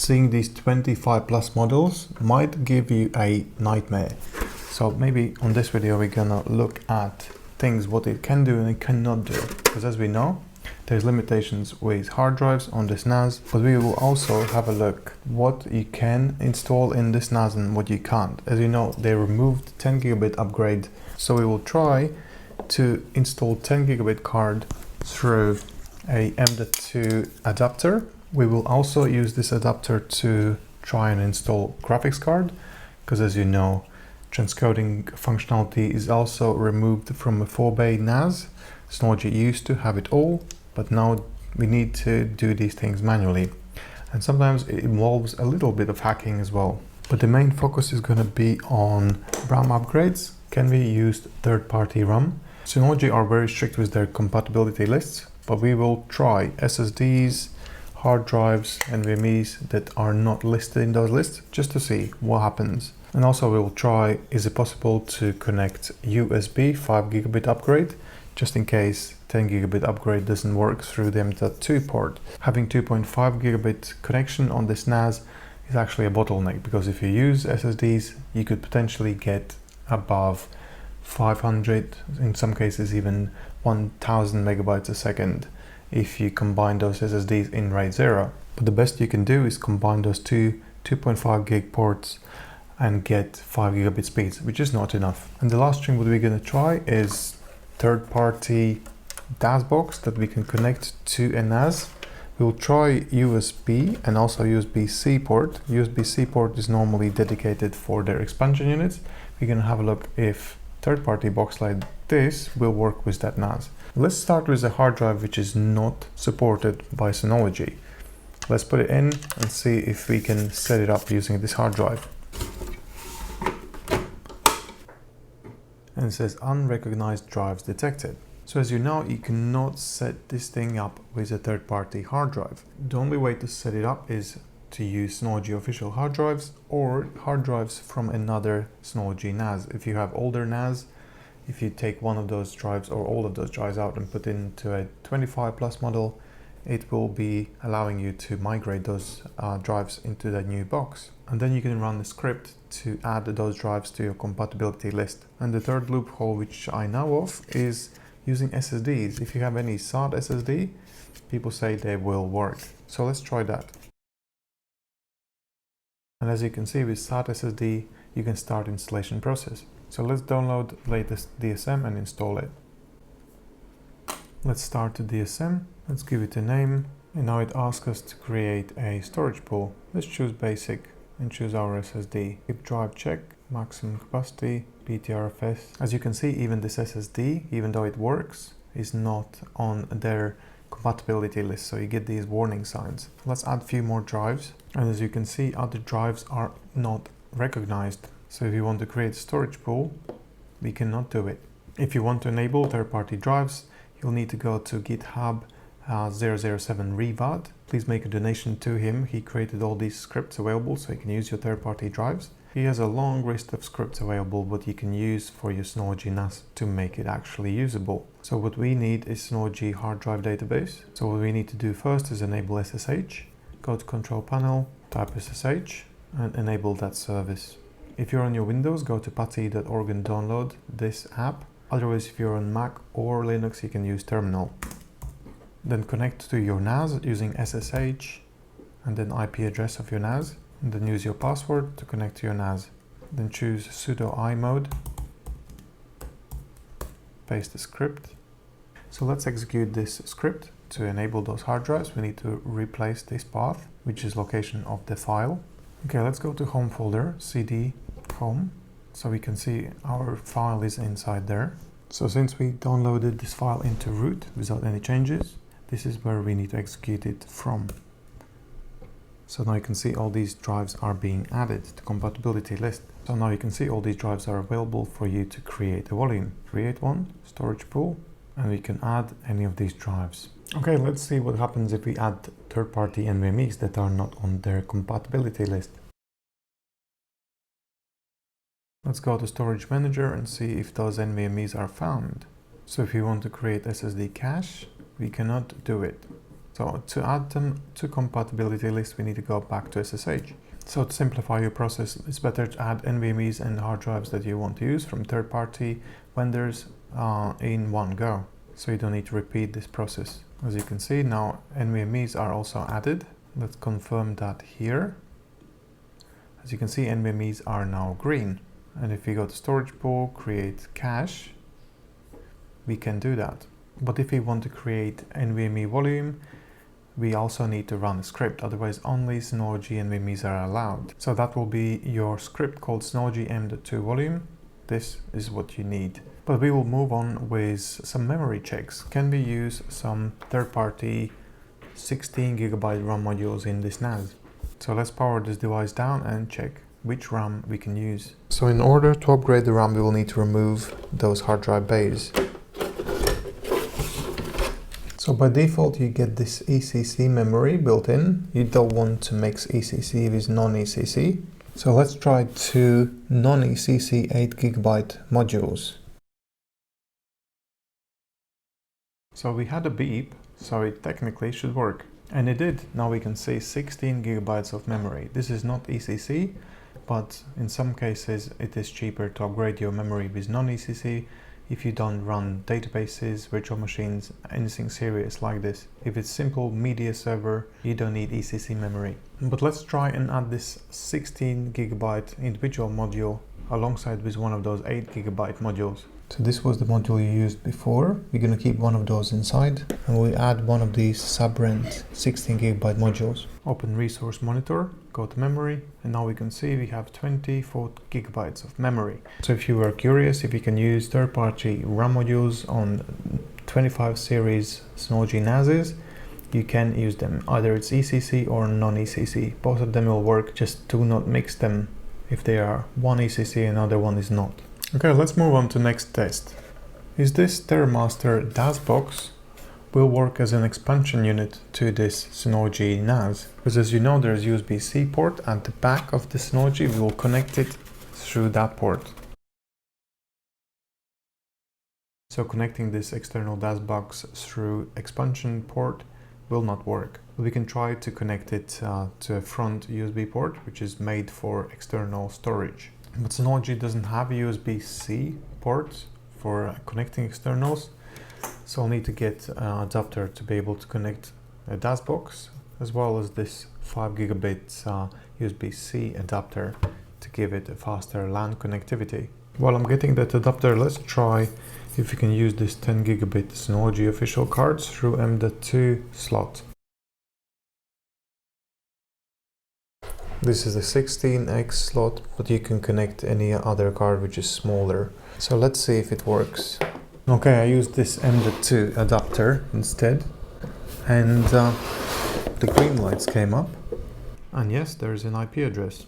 seeing these 25 plus models might give you a nightmare. So maybe on this video we're gonna look at things what it can do and it cannot do, because as we know there's limitations with hard drives on this NAS, but we will also have a look what you can install in this NAS and what you can't. As you know, they removed 10 gigabit upgrade, so we will try to install 10 gigabit card through a M.2 adapter. We will also use this adapter to try and install graphics card, because as you know, transcoding functionality is also removed from a 4-bay NAS. Synology used to have it all, but now we need to do these things manually. And sometimes it involves a little bit of hacking as well. But the main focus is going to be on RAM upgrades. Can we use third-party RAM? Synology are very strict with their compatibility lists, but we will try SSDs, hard drives, NVMe's that are not listed in those lists, just to see what happens. And also we will try, is it possible to connect USB 5 gigabit upgrade, just in case 10 gigabit upgrade doesn't work through the M.2 port. Having 2.5 gigabit connection on this NAS is actually a bottleneck, because if you use SSDs, you could potentially get above 500, in some cases even 1000 megabytes a second if you combine those SSDs in RAID 0. But the best you can do is combine those two 2.5 gig ports and get 5 gigabit speeds, which is not enough. And the last thing what we're going to try is third-party DAS box that we can connect to a NAS. We'll try USB and also USB-C port. USB-C port is normally dedicated for their expansion units. We're going to have a look if third-party box like this will work with that NAS. Let's start with a hard drive which is not supported by Synology. Let's put it in and see if we can set it up using this hard drive. And it says unrecognized drives detected. So as you know, you cannot set this thing up with a third-party hard drive. The only way to set it up is to use Synology official hard drives or hard drives from another Synology NAS. If you have older NAS, if you take one of those drives or all of those drives out and put into a 25 plus model, it will be allowing you to migrate those drives into the new box. And then you can run the script to add those drives to your compatibility list. And the third loophole, which I know of, is using SSDs. If you have any SATA SSD, people say they will work. So let's try that. And as you can see with SATA SSD, you can start installation process. So let's download latest DSM and install it. Let's start the DSM. Let's give it a name. And now it asks us to create a storage pool. Let's choose basic and choose our SSD. Keep drive check, maximum capacity, BTRFS. As you can see, even this SSD, even though it works, is not on their compatibility list. So you get these warning signs. Let's add a few more drives. And as you can see, other drives are not recognized. So if you want to create a storage pool, we cannot do it. If you want to enable third-party drives, you'll need to go to GitHub 007 Revad. Please make a donation to him. He created all these scripts available so you can use your third-party drives. He has a long list of scripts available what you can use for your Synology NAS to make it actually usable. So what we need is Synology hard drive database. So what we need to do first is enable SSH. Go to control panel, type SSH and enable that service. If you're on your Windows, go to putty.org and download this app. Otherwise, if you're on Mac or Linux, you can use terminal. Then connect to your NAS using SSH and then IP address of your NAS. And then use your password to connect to your NAS. Then choose sudo imode. Paste the script. So let's execute this script. To enable those hard drives, we need to replace this path, which is location of the file. Okay, let's go to home folder, cd home, so we can see our file is inside there. So since we downloaded this file into root without any changes, this is where we need to execute it from. So now you can see all these drives are being added to compatibility list. So now you can see all these drives are available for you to create a volume. Create one, storage pool, and we can add any of these drives. Okay, let's see what happens if we add third-party NVMe's that are not on their compatibility list. Let's go to Storage Manager and see if those NVMe's are found. So if you want to create SSD cache, we cannot do it. So to add them to compatibility list, we need to go back to SSH. So to simplify your process, it's better to add NVMe's and hard drives that you want to use from third-party vendors in one go. So you don't need to repeat this process. As you can see, now NVMe's are also added. Let's confirm that here. As you can see, NVMe's are now green. And if we go to storage pool, create cache, we can do that. But if we want to create NVMe volume, we also need to run a script, otherwise only Synology NVMe's are allowed. So that will be your script called Synology M.2 volume. This is what you need. But we will move on with some memory checks. Can we use some third-party 16 GB RAM modules in this NAS? So let's power this device down and check which RAM we can use. So in order to upgrade the RAM, we will need to remove those hard drive bays. So by default, you get this ECC memory built in. You don't want to mix ECC with non-ECC. So let's try two non-ECC 8 GB modules. So we had a beep, so it technically should work. And it did. Now we can see 16 GB of memory. This is not ECC, but in some cases it is cheaper to upgrade your memory with non-ECC if you don't run databases, virtual machines, anything serious like this. If it's simple media server, you don't need ECC memory. But let's try and add this 16 GB individual module alongside with one of those 8 GB modules. So this was the module you used before. We're going to keep one of those inside and we'll add one of these sub-rent 16 GB modules. Open resource monitor, go to memory, and now we can see we have 24 GB of memory. So if you were curious if you can use third-party RAM modules on 25 series Synology NASes, you can use them. Either it's ECC or non-ECC. Both of them will work, just do not mix them if they are one ECC and another one is not. Okay, let's move on to next test. Is this ThermalTake DAS Box will work as an expansion unit to this Synology NAS? Because as you know, there's USB-C port at the back of the Synology. We will connect it through that port. So connecting this external DAS box through expansion port will not work. We can try to connect it to a front USB port, which is made for external storage. But Synology doesn't have a USB-C port for connecting externals, so I'll need to get an adapter to be able to connect a DAS box, as well as this 5 GB USB-C adapter to give it a faster LAN connectivity. While I'm getting that adapter, let's try if we can use this 10 GB Synology official cards through M.2 slot. This is the 16X slot, but you can connect any other card which is smaller. So let's see if it works. Okay, I used this M.2 adapter instead, and the green lights came up. And yes, there's an IP address.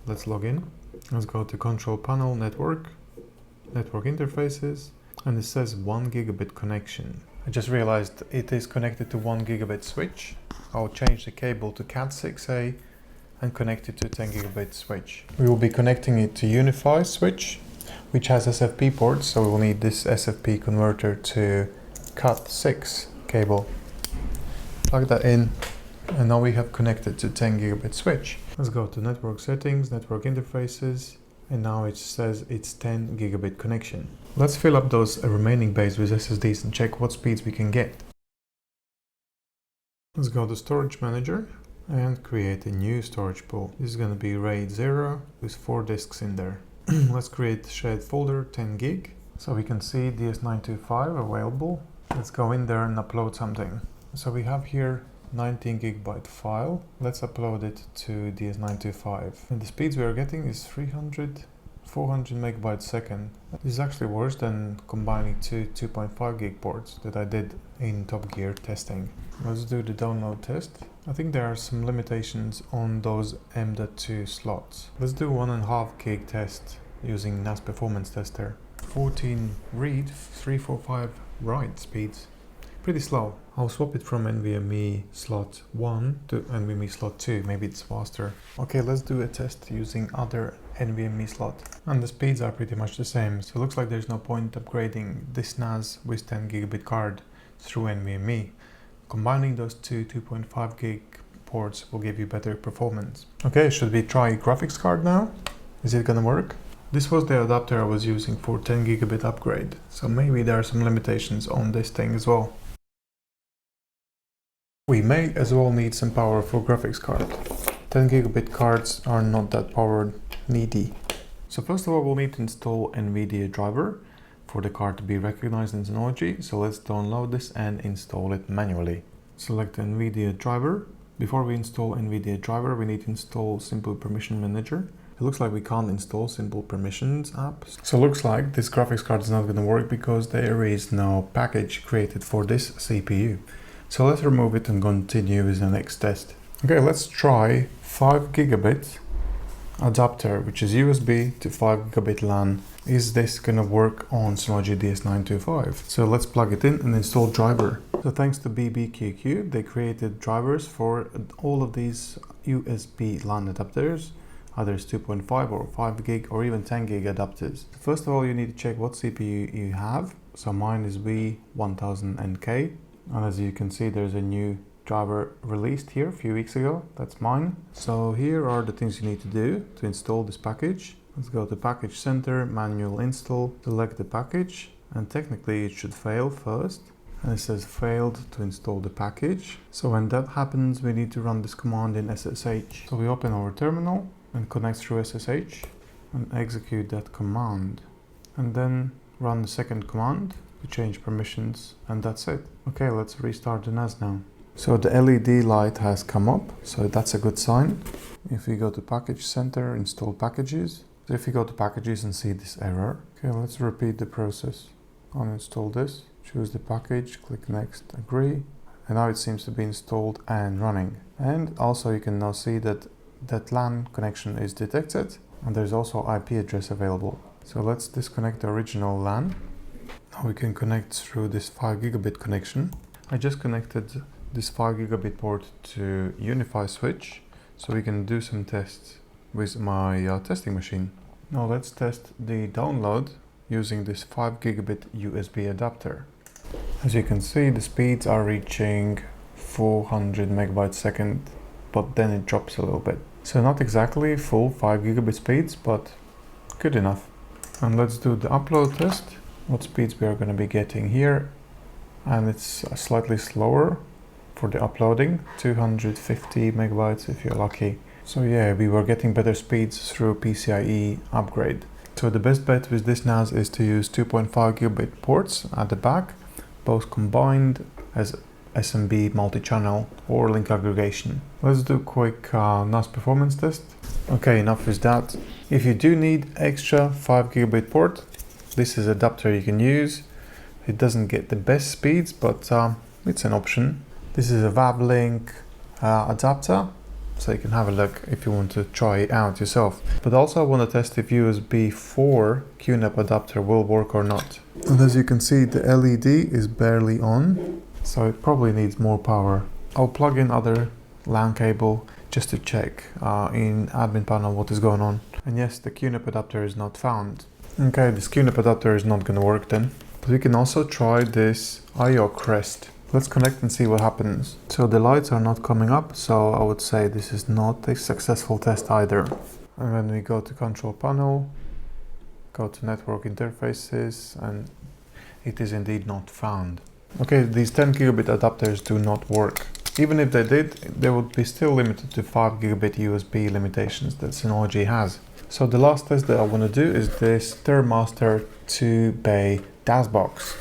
Let's log in. Let's go to control panel, network interfaces, and it says 1 gigabit connection. I just realized it is connected to 1 gigabit switch. I'll change the cable to Cat6A and connect it to 10 gigabit switch. We will be connecting it to Unify switch, which has SFP ports, so we will need this SFP converter to Cat6 cable. Plug that in, and now we have connected to 10 gigabit switch. Let's go to network settings, network interfaces, and now it says it's 10 gigabit connection. Let's fill up those remaining bays with SSDs and check what speeds we can get. Let's go to storage manager and create a new storage pool. This is going to be RAID 0 with 4 disks in there. Let's create shared folder 10 gig so we can see DS925 available. Let's go in there and upload something. So we have here 19 gigabyte file. Let's upload it to DS925. And the speeds we are getting is 400 megabytes second. This is actually worse than combining two 2.5 gig ports that I did in Top Gear testing. Let's do the download test. I think there are some limitations on those M.2 slots. Let's do 1.5 gig test using NAS performance tester. 14 read, 345 write speeds. Pretty slow. I'll swap it from NVMe slot 1 to NVMe slot 2, maybe it's faster. Okay, let's do a test using other NVMe slot. And the speeds are pretty much the same, so it looks like there's no point upgrading this NAS with 10 gigabit card through NVMe. combining those two 2.5 gig ports will give you better performance. Okay, should we try graphics card now? Is it gonna work? This was the adapter I was using for 10 gigabit upgrade, so maybe there are some limitations on this thing as well. We may as well need some power for graphics card. 10 gigabit cards are not that power needy. So first of all, we'll need to install NVIDIA driver for the card to be recognized in Synology. So let's download this and install it manually. Select NVIDIA driver. Before we install NVIDIA driver, we need to install Simple Permission Manager. It looks like we can't install Simple Permissions app. So it looks like this graphics card is not going to work because there is no package created for this CPU. So let's remove it and continue with the next test. Okay, let's try 5 gigabit adapter, which is USB to 5 gigabit LAN. Is this going to work on Synology DS925? So let's plug it in and install driver. So thanks to BBQQ, they created drivers for all of these USB LAN adapters. Either it's 2.5 or 5 gig or even 10 gig adapters. First of all, you need to check what CPU you have. So mine is V1000NK. And as you can see, there's a new driver released here a few weeks ago. That's mine. So here are the things you need to do to install this package. Let's go to Package Center, Manual Install, select the package, and technically it should fail first. And it says failed to install the package. So when that happens, we need to run this command in SSH. So we open our terminal and connect through SSH and execute that command. And then run the second command to change permissions, and that's it. Okay, let's restart the NAS now. So the LED light has come up, so that's a good sign. If we go to Package Center, Install Packages. So if you go to Packages and see this error, okay, let's repeat the process. Uninstall this, choose the package, click Next, Agree, and now it seems to be installed and running. And also you can now see that LAN connection is detected, and there's also IP address available. So let's disconnect the original LAN. Now we can connect through this 5 gigabit connection. I just connected this 5 gigabit port to Unify switch, so we can do some tests with my testing machine. Now let's test the download using this 5 gigabit USB adapter. As you can see, the speeds are reaching 400 megabytes second, but then it drops a little bit. So not exactly full 5 gigabit speeds, but good enough. And let's do the upload test. What speeds we are going to be getting here. And it's slightly slower for the uploading, 250 megabytes if you're lucky. So yeah, we were getting better speeds through PCIe upgrade. So the best bet with this NAS is to use 2.5 gigabit ports at the back, both combined as SMB multi-channel or link aggregation. Let's do a quick NAS performance test. Okay, enough with that. If you do need extra 5 gigabit port, this is an adapter you can use. It doesn't get the best speeds, but it's an option. This is a WAV-Link adapter, so you can have a look if you want to try it out yourself. But also I want to test if USB 4 QNAP adapter will work or not. And as you can see, the LED is barely on, so it probably needs more power. I'll plug in other LAN cable just to check in admin panel what is going on. And yes, the QNAP adapter is not found. Okay, this QNAP adapter is not going to work then. But we can also try this IO Crest. Let's connect and see what happens. So the lights are not coming up, so I would say this is not a successful test either. And when we go to control panel, go to network interfaces, and it is indeed not found. Okay, these 10 gigabit adapters do not work. Even if they did, they would be still limited to 5 gigabit USB limitations that Synology has. So the last test that I want to do is this ThermalTake 2-bay DAS Box.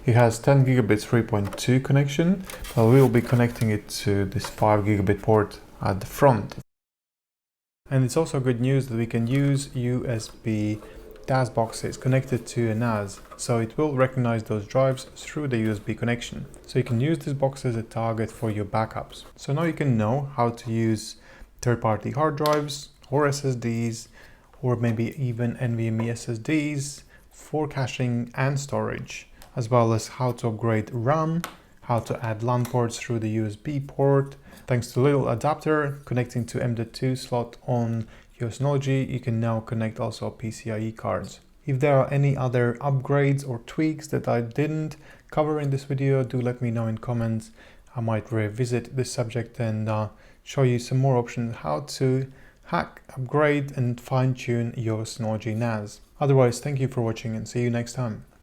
It has 10 gigabits 3.2 connection, but we will be connecting it to this 5 gigabit port at the front. And it's also good news that we can use USB DAS boxes connected to a NAS, so it will recognize those drives through the USB connection. So you can use this box as a target for your backups. So now you can know how to use third-party hard drives or SSDs, or maybe even NVMe SSDs for caching and storage, as well as how to upgrade RAM, how to add LAN ports through the USB port. Thanks to a little adapter connecting to M.2 slot on your Synology, you can now connect also PCIe cards. If there are any other upgrades or tweaks that I didn't cover in this video, do let me know in comments. I might revisit this subject and show you some more options how to hack, upgrade and fine-tune your Synology NAS. Otherwise, thank you for watching and see you next time.